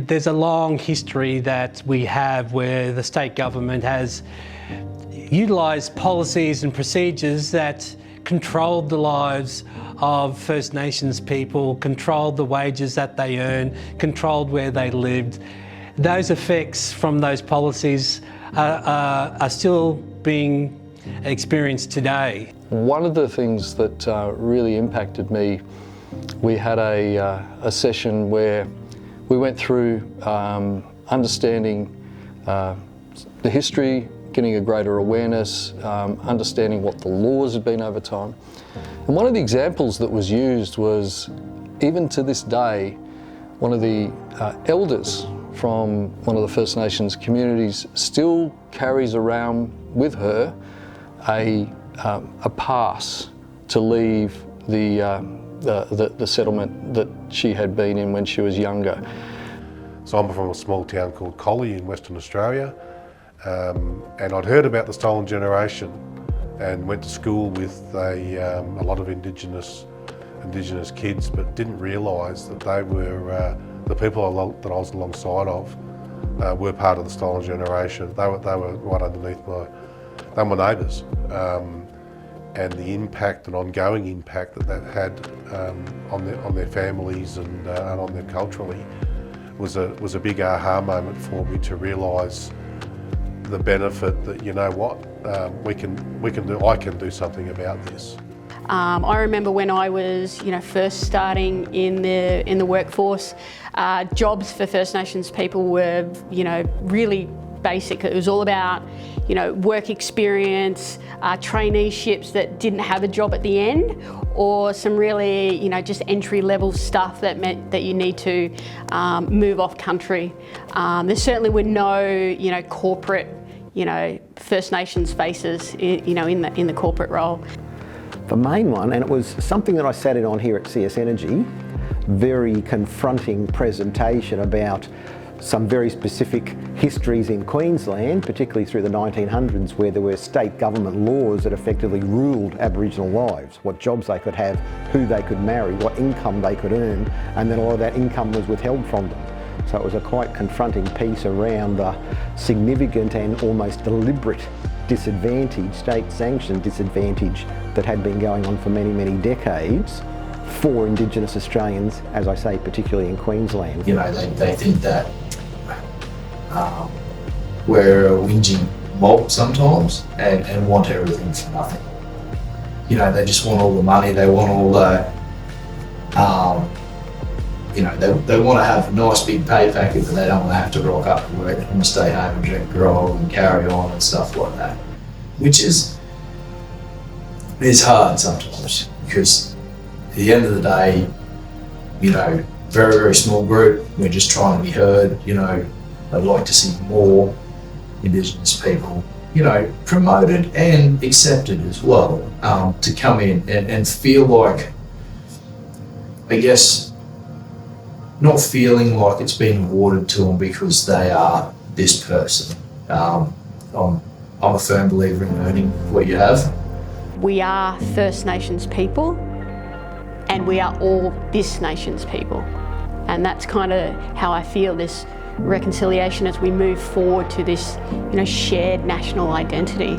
there's a long history that we have where the state government has utilised policies and procedures that controlled the lives of First Nations people, controlled the wages that they earn, controlled where they lived. Those effects from those policies are still being experienced today. One of the things that really impacted me, we had a session where we went through understanding the history, getting a greater awareness, understanding what the laws had been over time. And one of the examples that was used was, even to this day, one of the elders from one of the First Nations communities still carries around with her a pass to leave the settlement that she had been in when she was younger. So I'm from a small town called Callide in Western Australia, and I'd heard about the stolen generation and went to school with a lot of Indigenous kids, but didn't realise that they were the people that I was alongside of were part of the stolen generation. They were right underneath they were my neighbours. And the impact and ongoing impact that they've had on their families and on them culturally was a big aha moment for me to realise the benefit that, you know what, I can do something about this. I remember when I was, first starting in the workforce, jobs for First Nations people were, really basic. It was all about, work experience, traineeships that didn't have a job at the end, or some really, just entry-level stuff that meant that you need to move off country. There certainly were no, corporate, First Nations faces, in the corporate role. The main one, and it was something that I sat in on here at CS Energy, very confronting presentation about some very specific histories in Queensland, particularly through the 1900s, where there were state government laws that effectively ruled Aboriginal lives, what jobs they could have, who they could marry, what income they could earn, and then a lot of that income was withheld from them. So it was a quite confronting piece around the significant and almost deliberate disadvantage, state-sanctioned disadvantage that had been going on for many, many decades for Indigenous Australians, as I say, particularly in Queensland. They think that we're a whinging mob sometimes and want everything for nothing. They just want all the money, they want all the, they want to have a nice big pay packet, but they don't want to have to rock up to work. They want to stay home and drink grog and carry on and stuff like that, which is hard sometimes, because at the end of the day, very, very small group, we're just trying to be heard. I'd like to see more Indigenous people, promoted and accepted as well, to come in and feel like, I guess, not feeling like it's been awarded to them because they are this person. I'm a firm believer in earning what you have. We are First Nations people, and we are all this nation's people. And that's kind of how I feel this reconciliation as we move forward to this, shared national identity.